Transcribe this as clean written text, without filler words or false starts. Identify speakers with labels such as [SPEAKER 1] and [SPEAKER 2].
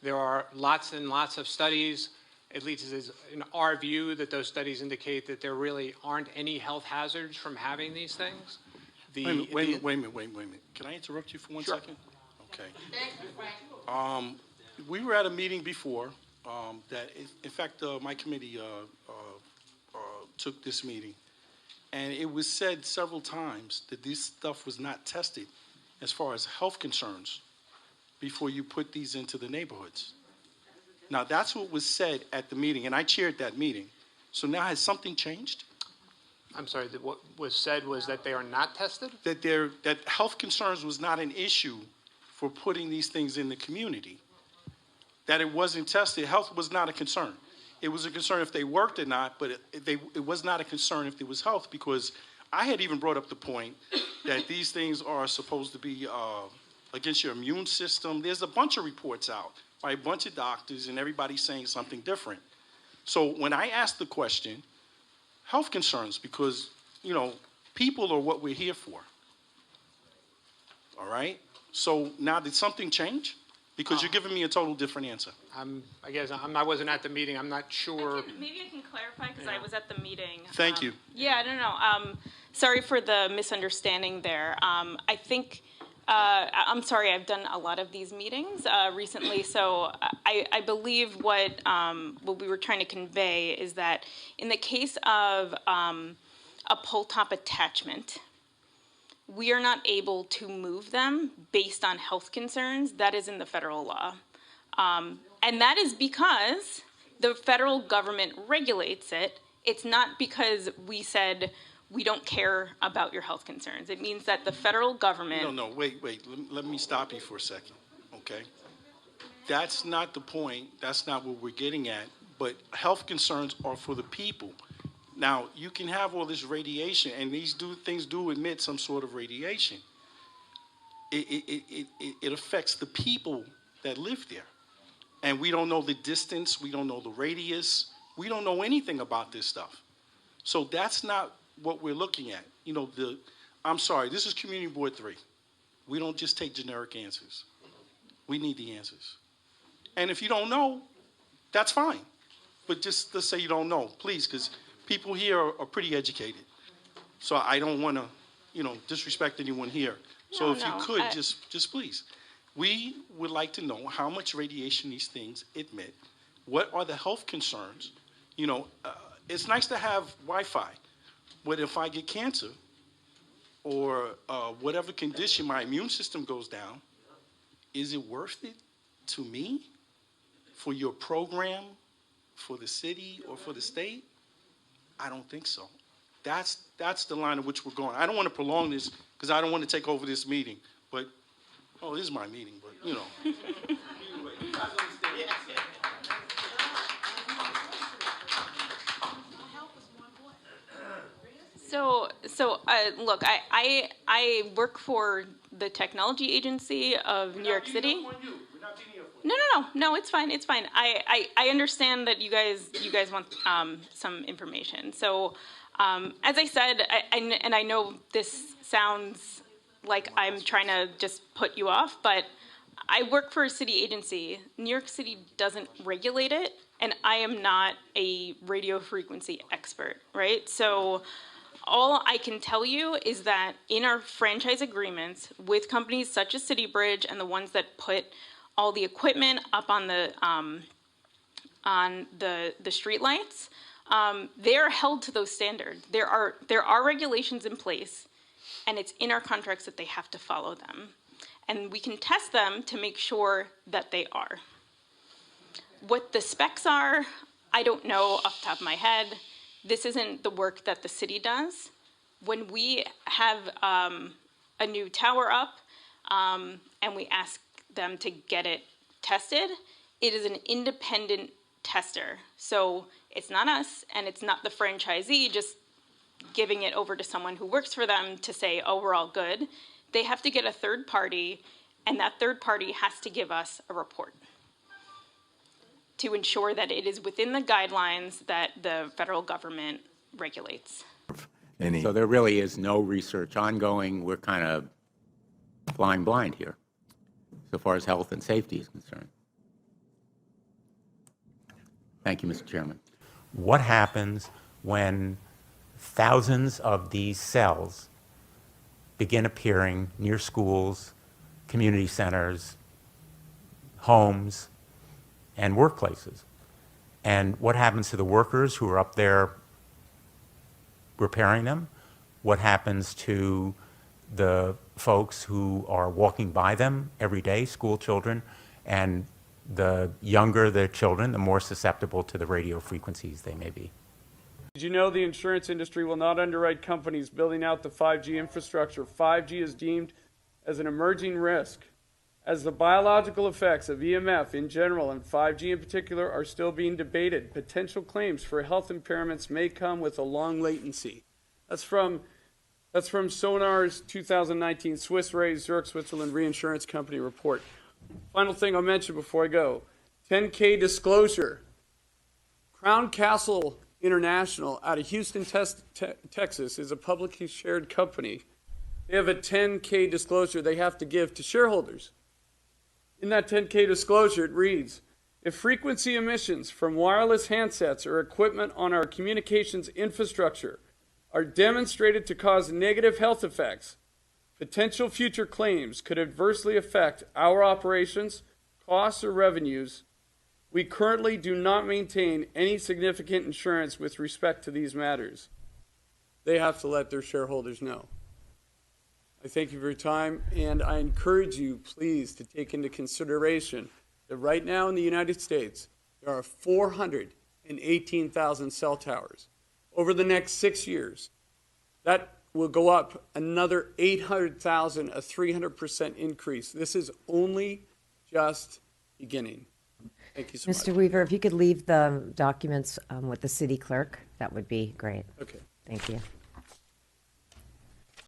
[SPEAKER 1] There are lots and lots of studies, at least it is in our view, that those studies indicate that there really aren't any health hazards from having these things.
[SPEAKER 2] Wait a minute. Can I interrupt you for one second? Okay. We were at a meeting before that, in fact, my committee took this meeting, and it was said several times that this stuff was not tested as far as health concerns before you put these into the neighborhoods. Now, that's what was said at the meeting, and I chaired that meeting. So now has something changed?
[SPEAKER 1] I'm sorry, what was said was that they are not tested?
[SPEAKER 2] That health concerns was not an issue for putting these things in the community. That it wasn't tested, health was not a concern. It was a concern if they worked or not, but it was not a concern if there was health, because I had even brought up the point that these things are supposed to be against your immune system. There's a bunch of reports out by a bunch of doctors, and everybody's saying something different. So when I asked the question, health concerns, because, you know, people are what we're here for. All right? So now did something change? Because you're giving me a total different answer.
[SPEAKER 1] I guess I wasn't at the meeting. I'm not sure.
[SPEAKER 3] Maybe I can clarify because I was at the meeting.
[SPEAKER 2] Thank you.
[SPEAKER 3] Yeah, no. Sorry for the misunderstanding there. I think, I'm sorry, I've done a lot of these meetings recently, so I believe what we were trying to convey is that in the case of a pull top attachment, we are not able to move them based on health concerns. That is in the federal law. And that is because the federal government regulates it. It's not because we said we don't care about your health concerns. It means that the federal government...
[SPEAKER 2] No, wait. Let me stop you for a second, okay? That's not the point. That's not what we're getting at. But health concerns are for the people. Now, you can have all this radiation, and these things do emit some sort of radiation. It affects the people that live there. And we don't know the distance. We don't know the radius. We don't know anything about this stuff. So that's not what we're looking at. You know, I'm sorry, this is Community Board 3. We don't just take generic answers. We need the answers. And if you don't know, that's fine. But just let's say you don't know, please, because people here are pretty educated. So I don't want to, you know, disrespect anyone here. So if you could, just please. We would like to know how much radiation these things emit. What are the health concerns? You know, it's nice to have Wi-Fi, but if I get cancer or whatever condition, my immune system goes down, is it worth it to me for your program, for the city, or for the state? I don't think so. That's the line in which we're going. I don't want to prolong this because I don't want to take over this meeting. But, oh, this is my meeting, but, you know.
[SPEAKER 3] Look, I work for the technology agency of New York City. No, it's fine. I understand that you guys want some information. So, as I said, and I know this sounds like I'm trying to just put you off, but I work for a city agency. New York City doesn't regulate it, and I am not a radio frequency expert, right? So all I can tell you is that in our franchise agreements with companies such as City Bridge and the ones that put all the equipment up on the street lights, they are held to those standards. There are regulations in place, and it's in our contracts that they have to follow them. And we can test them to make sure that they are. What the specs are, I don't know off the top of my head. This isn't the work that the city does. When we have a new tower up and we ask them to get it tested, it is an independent tester. So it's not us, and it's not the franchisee just giving it over to someone who works for them to say, oh, we're all good. They have to get a third party, and that third party has to give us a report to ensure that it is within the guidelines that the federal government regulates.
[SPEAKER 4] So there really is no research ongoing. We're kind of flying blind here, so far as health and safety is concerned. Thank you, Mr. Chairman.
[SPEAKER 5] What happens when thousands of these cells begin appearing near schools, community centers, homes, and workplaces? And what happens to the workers who are up there repairing them? What happens to the folks who are walking by them every day, school children? And the younger the children, the more susceptible to the radio frequencies they may be.
[SPEAKER 6] Did you know the insurance industry will not underwrite companies building out the 5G infrastructure? 5G is deemed as an emerging risk, as the biological effects of EMF in general and 5G in particular are still being debated. Potential claims for health impairments may come with a long latency. That's from Sonar's 2019 Swiss Re Zurich, Switzerland Reinsurance Company report. Final thing I'll mention before I go, 10K disclosure. Crown Castle International out of Houston, Texas is a publicly shared company. They have a 10K disclosure they have to give to shareholders. In that 10K disclosure, it reads, if frequency emissions from wireless handsets or equipment on our communications infrastructure are demonstrated to cause negative health effects, potential future claims could adversely affect our operations, costs, or revenues. We currently do not maintain any significant insurance with respect to these matters. They have to let their shareholders know. I thank you for your time, and I encourage you, please, to take into consideration that right now in the United States, there are 418,000 cell towers. Over the next 6 years, that will go up another 800,000, a 300% increase. This is only just beginning. Thank you so much.
[SPEAKER 7] Mr. Weaver, if you could leave the documents with the city clerk, that would be great.
[SPEAKER 6] Okay.
[SPEAKER 7] Thank you.